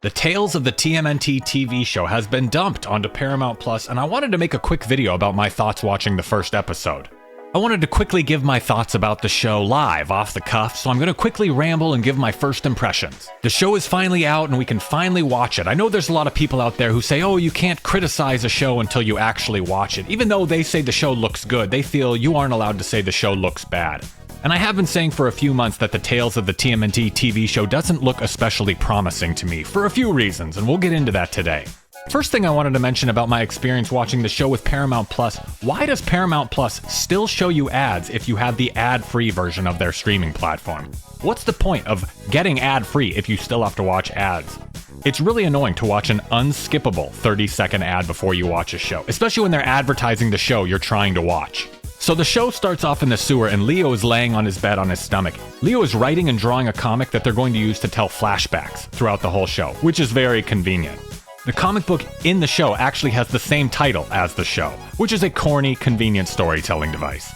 The Tales of the TMNT TV show has been dumped onto Paramount Plus, and I wanted to make a quick video about my thoughts watching the first episode. I wanted to quickly give my thoughts about the show live, off the cuff, so I'm going to quickly ramble and give my first impressions. The show is finally out and we can finally watch it. I know there's a lot of people out there who say, oh, you can't criticize a show until you actually watch it. Even though they say the show looks good, they feel you aren't allowed to say the show looks bad. And I have been saying for a few months that the Tales of the TMNT TV show doesn't look especially promising to me for a few reasons, and we'll get into that today. First thing I wanted to mention about my experience watching the show with Paramount Plus, why does Paramount Plus still show you ads if you have the ad-free version of their streaming platform? What's the point of getting ad-free if you still have to watch ads? It's really annoying to watch an unskippable 30-second ad before you watch a show, especially when they're advertising the show you're trying to watch. So the show starts off in the sewer and Leo is laying on his bed on his stomach. Leo is writing and drawing a comic that they're going to use to tell flashbacks throughout the whole show, which is very convenient. The comic book in the show actually has the same title as the show, which is a corny, convenient storytelling device.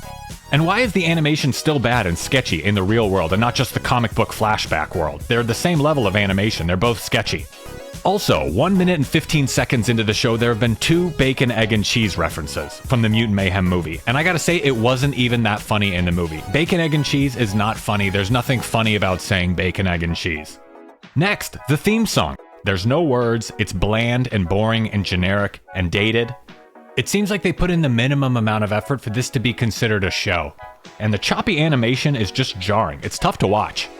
And why is the animation still bad and sketchy in the real world and not just the comic book flashback world? They're the same level of animation, they're both sketchy. Also, 1 minute and 15 seconds into the show, there have been 2 bacon, egg, and cheese references from the Mutant Mayhem movie. And I gotta say, it wasn't even that funny in the movie. Bacon, egg, and cheese is not funny. There's nothing funny about saying bacon, egg, and cheese. Next, the theme song. There's no words, it's bland and boring and generic and dated. It seems like they put in the minimum amount of effort for this to be considered a show. And the choppy animation is just jarring. It's tough to watch.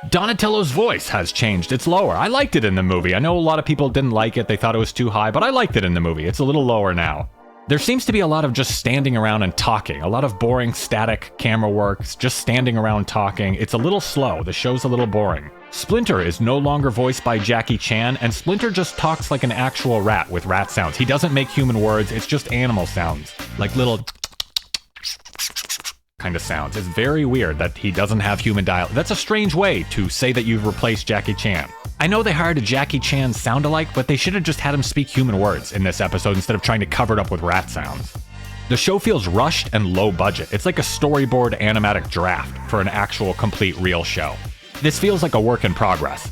Donatello's voice has changed. It's lower. I liked it in the movie. I know a lot of people didn't like it. They thought it was too high, but I liked it in the movie. It's a little lower now. There seems to be a lot of just standing around and talking. A lot of boring static camera work, just standing around talking. It's a little slow. The show's a little boring. Splinter is no longer voiced by Jackie Chan, and Splinter just talks like an actual rat with rat sounds. He doesn't make human words. It's just animal sounds. Like little kind of sounds. It's very weird that he doesn't have human dialogue. That's a strange way to say that you've replaced Jackie Chan. I know they hired a Jackie Chan sound-alike, but they should have just had him speak human words in this episode instead of trying to cover it up with rat sounds. The show feels rushed and low budget. It's like a storyboard animatic draft for an actual complete real show. This feels like a work in progress.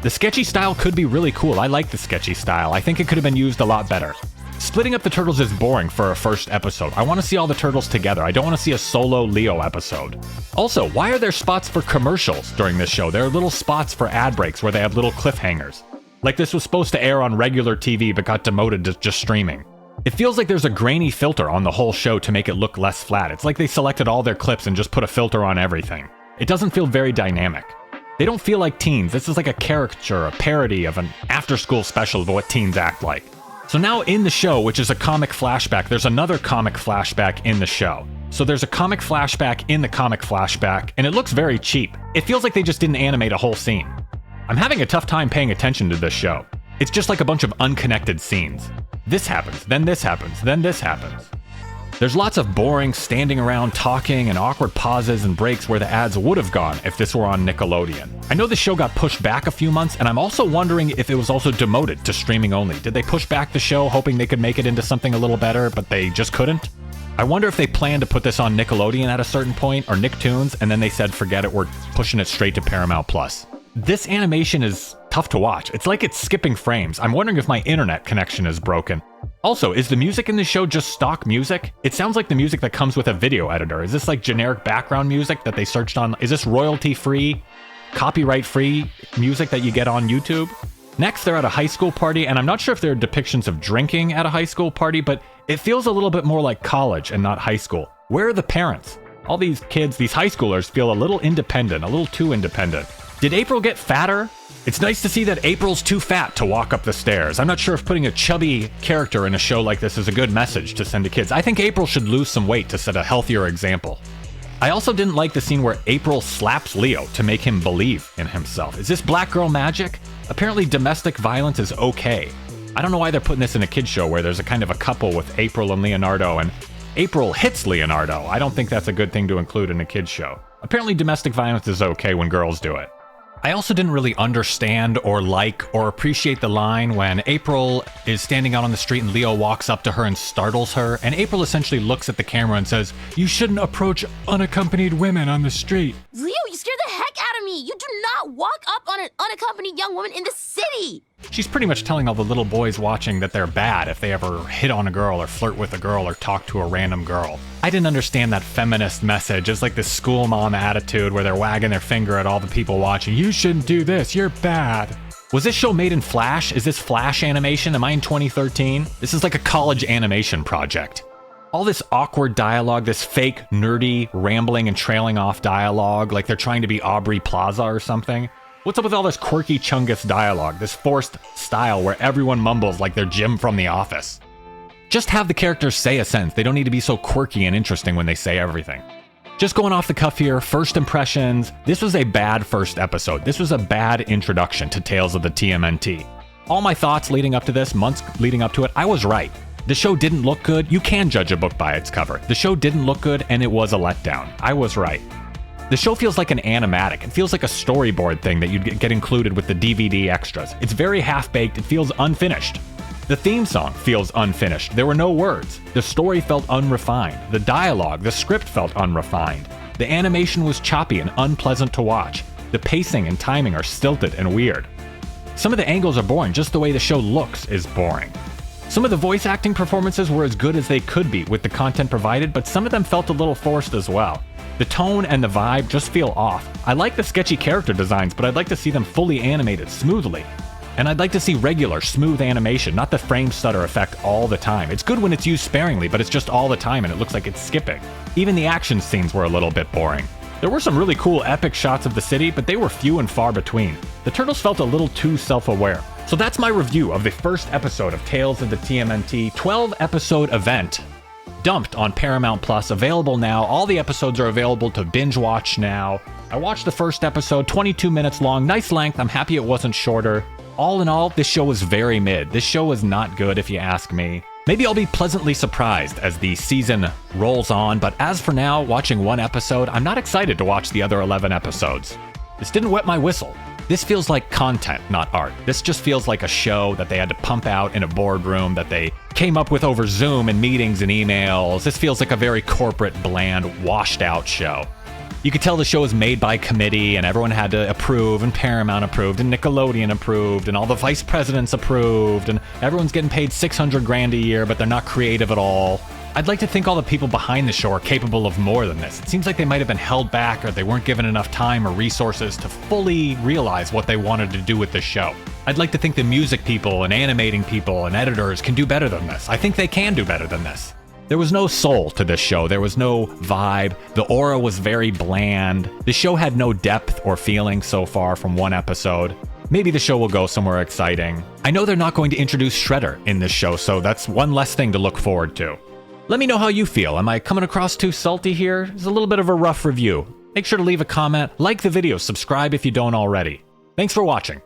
The sketchy style could be really cool. I like the sketchy style. I think it could have been used a lot better. Splitting up the turtles is boring for a first episode. I want to see all the turtles together. I don't want to see a solo Leo episode. Also, why are there spots for commercials during this show? There are little spots for ad breaks where they have little cliffhangers. Like this was supposed to air on regular TV but got demoted to just streaming. It feels like there's a grainy filter on the whole show to make it look less flat. It's like they selected all their clips and just put a filter on everything. It doesn't feel very dynamic. They don't feel like teens. This is like a caricature, a parody of an after-school special of what teens act like. So now in the show, which is a comic flashback, there's another comic flashback in the show. So there's a comic flashback in the comic flashback, and it looks very cheap. It feels like they just didn't animate a whole scene. I'm having a tough time paying attention to this show. It's just like a bunch of unconnected scenes. This happens, then this happens, then this happens. There's lots of boring standing around talking and awkward pauses and breaks where the ads would have gone if this were on Nickelodeon. I know the show got pushed back a few months, and I'm also wondering if it was also demoted to streaming only. Did they push back the show hoping they could make it into something a little better, but they just couldn't? I wonder if they planned to put this on Nickelodeon at a certain point, or Nicktoons, and then they said, forget it, we're pushing it straight to Paramount Plus. This animation is tough to watch. It's like it's skipping frames. I'm wondering if my internet connection is broken. Also, is the music in the show just stock music? It sounds like the music that comes with a video editor. Is this like generic background music that they searched on? Is this royalty-free, copyright-free music that you get on YouTube? Next, they're at a high school party, and I'm not sure if there are depictions of drinking at a high school party, but it feels a little bit more like college and not high school. Where are the parents? All these kids, these high schoolers, feel a little independent, a little too independent. Did April get fatter? It's nice to see that April's too fat to walk up the stairs. I'm not sure if putting a chubby character in a show like this is a good message to send to kids. I think April should lose some weight to set a healthier example. I also didn't like the scene where April slaps Leo to make him believe in himself. Is this black girl magic? Apparently domestic violence is okay. I don't know why they're putting this in a kid's show where there's a kind of a couple with April and Leonardo, and April hits Leonardo. I don't think that's a good thing to include in a kid's show. Apparently domestic violence is okay when girls do it. I also didn't really understand or like or appreciate the line when April is standing out on the street and Leo walks up to her and startles her, and April essentially looks at the camera and says, "You shouldn't approach unaccompanied women on the street." Leo, you scared the heck out of me! You do not walk up on an unaccompanied young woman in the city! She's pretty much telling all the little boys watching that they're bad if they ever hit on a girl or flirt with a girl or talk to a random girl. I didn't understand that feminist message. It's like this school mom attitude where they're wagging their finger at all the people watching. You shouldn't do this, you're bad. Was this show made in Flash? Is this Flash animation? Am I in 2013? This is like a college animation project. All this awkward dialogue, this fake, nerdy, rambling and trailing off dialogue, like they're trying to be Aubrey Plaza or something. What's up with all this quirky Chungus dialogue, this forced style where everyone mumbles like they're Jim from The Office? Just have the characters say a sentence. They don't need to be so quirky and interesting when they say everything. Just going off the cuff here, first impressions. This was a bad first episode. This was a bad introduction to Tales of the TMNT. All my thoughts leading up to this, months leading up to it, I was right. The show didn't look good. You can judge a book by its cover. The show didn't look good and it was a letdown. I was right. The show feels like an animatic. It feels like a storyboard thing that you'd get included with the DVD extras. It's very half-baked. It feels unfinished. The theme song feels unfinished. There were no words. The story felt unrefined. The dialogue, the script felt unrefined. The animation was choppy and unpleasant to watch. The pacing and timing are stilted and weird. Some of the angles are boring. Just the way the show looks is boring. Some of the voice acting performances were as good as they could be with the content provided, but some of them felt a little forced as well. The tone and the vibe just feel off. I like the sketchy character designs, but I'd like to see them fully animated smoothly. And I'd like to see regular, smooth animation, not the frame stutter effect all the time. It's good when it's used sparingly, but it's just all the time and it looks like it's skipping. Even the action scenes were a little bit boring. There were some really cool epic shots of the city, but they were few and far between. The turtles felt a little too self-aware. So that's my review of the first episode of Tales of the TMNT 12-episode event. Dumped on Paramount Plus, available now. All the episodes are available to binge watch now. I watched the first episode, 22 minutes long, nice length. I'm happy it wasn't shorter. All in all, this show was very mid. This show was not good if you ask me. Maybe I'll be pleasantly surprised as the season rolls on, but as for now, watching one episode, I'm not excited to watch the other 11 episodes. This didn't wet my whistle. This feels like content, not art. This just feels like a show that they had to pump out in a boardroom that they came up with over Zoom and meetings and emails. This feels like a very corporate, bland, washed out show. You could tell the show was made by committee and everyone had to approve, and Paramount approved, and Nickelodeon approved, and all the vice presidents approved, and everyone's getting paid $600,000 a year, but they're not creative at all. I'd like to think all the people behind the show are capable of more than this. It seems like they might have been held back or they weren't given enough time or resources to fully realize what they wanted to do with this show. I'd like to think the music people and animating people and editors can do better than this. I think they can do better than this. There was no soul to this show. There was no vibe. The aura was very bland. The show had no depth or feeling so far from one episode. Maybe the show will go somewhere exciting. I know they're not going to introduce Shredder in this show, so that's one less thing to look forward to. Let me know how you feel. Am I coming across too salty here? It's a little bit of a rough review. Make sure to leave a comment, like the video, subscribe if you don't already. Thanks for watching.